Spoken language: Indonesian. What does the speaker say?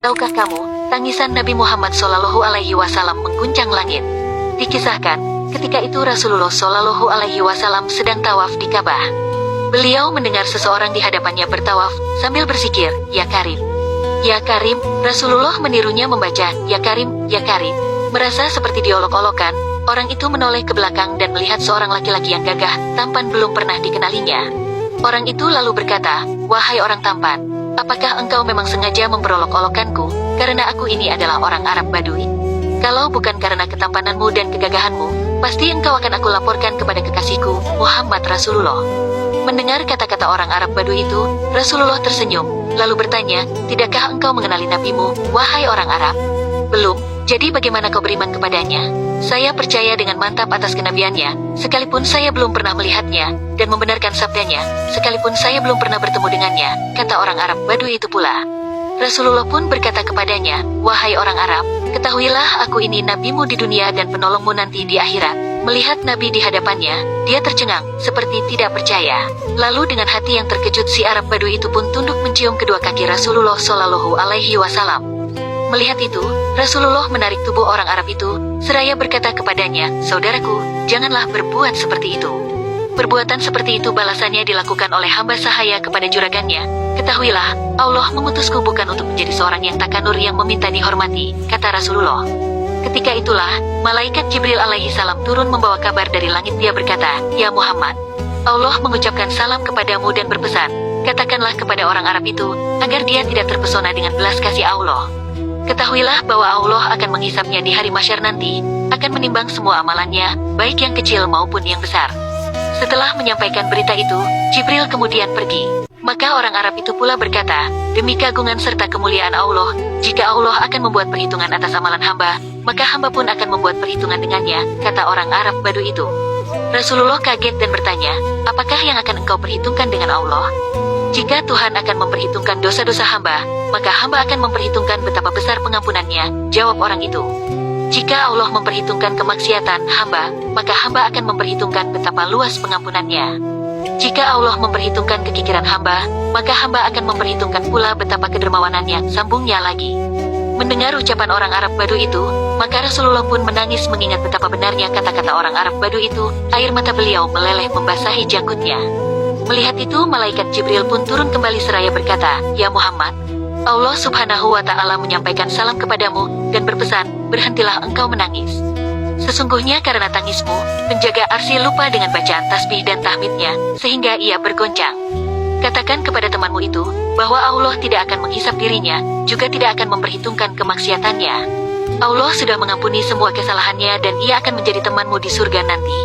tahukah kamu, tangisan Nabi Muhammad Shallallahu Alaihi Wasallam mengguncang langit. Dikisahkan, ketika itu Rasulullah Shallallahu Alaihi Wasallam sedang tawaf di Ka'bah. Beliau mendengar seseorang di hadapannya bertawaf sambil berzikir, "Ya Karim, Ya Karim." Rasulullah menirunya membaca, "Ya Karim, Ya Karim." Merasa seperti diolok-olokan, orang itu menoleh ke belakang dan melihat seorang laki-laki yang gagah, tampan belum pernah dikenalinya. Orang itu lalu berkata, "Wahai orang tampan, apakah engkau memang sengaja memperolok-olokanku, karena aku ini adalah orang Arab Badui? Kalau bukan karena ketampananmu dan kegagahanmu, pasti engkau akan aku laporkan kepada kekasihku, Muhammad Rasulullah." Mendengar kata-kata orang Arab Badui itu, Rasulullah tersenyum, lalu bertanya, "Tidakkah engkau mengenali nabimu, wahai orang Arab?" "Belum, jadi bagaimana kau beriman kepadanya?" "Saya percaya dengan mantap atas kenabiannya, sekalipun saya belum pernah melihatnya, dan membenarkan sabdanya, sekalipun saya belum pernah bertemu dengannya," kata orang Arab Badui itu pula. Rasulullah pun berkata kepadanya, "Wahai orang Arab, ketahuilah aku ini nabimu di dunia dan penolongmu nanti di akhirat." Melihat Nabi di hadapannya, dia tercengang, seperti tidak percaya. Lalu dengan hati yang terkejut si Arab Badui itu pun tunduk mencium kedua kaki Rasulullah Shallallahu Alaihi Wasallam. Melihat itu, Rasulullah menarik tubuh orang Arab itu, seraya berkata kepadanya, "Saudaraku, janganlah berbuat seperti itu. Perbuatan seperti itu balasannya dilakukan oleh hamba sahaya kepada juragannya. Ketahuilah, Allah mengutusku bukan untuk menjadi seorang yang takanur yang meminta dihormati," kata Rasulullah. Ketika itulah, malaikat Jibril alaihi salam turun membawa kabar dari langit. Dia berkata, "Ya Muhammad, Allah mengucapkan salam kepadamu dan berpesan, katakanlah kepada orang Arab itu, agar dia tidak terpesona dengan belas kasih Allah. Ketahuilah bahwa Allah akan menghisapnya di hari mahsyar nanti, akan menimbang semua amalannya, baik yang kecil maupun yang besar." Setelah menyampaikan berita itu, Jibril kemudian pergi. Maka orang Arab itu pula berkata, "Demi keagungan serta kemuliaan Allah, jika Allah akan membuat perhitungan atas amalan hamba, maka hamba pun akan membuat perhitungan dengannya," kata orang Arab Badui itu. Rasulullah kaget dan bertanya, "Apakah yang akan engkau perhitungkan dengan Allah?" "Jika Tuhan akan memperhitungkan dosa-dosa hamba, maka hamba akan memperhitungkan betapa besar pengampunannya," jawab orang itu. "Jika Allah memperhitungkan kemaksiatan hamba, maka hamba akan memperhitungkan betapa luas pengampunannya. Jika Allah memperhitungkan kekikiran hamba, maka hamba akan memperhitungkan pula betapa kedermawanannya," sambungnya lagi. Mendengar ucapan orang Arab Badui itu, maka Rasulullah pun menangis mengingat betapa benarnya kata-kata orang Arab Badui itu. Air mata beliau meleleh membasahi janggutnya. Melihat itu, malaikat Jibril pun turun kembali seraya berkata, "Ya Muhammad, Allah Subhanahu wa Ta'ala menyampaikan salam kepadamu dan berpesan, berhentilah engkau menangis. Sesungguhnya karena tangismu, penjaga arsy lupa dengan bacaan tasbih dan tahmidnya, sehingga ia bergoncang. Katakan kepada temanmu itu, bahwa Allah tidak akan menghisap dirinya, juga tidak akan memperhitungkan kemaksiatannya. Allah sudah mengampuni semua kesalahannya dan ia akan menjadi temanmu di surga nanti."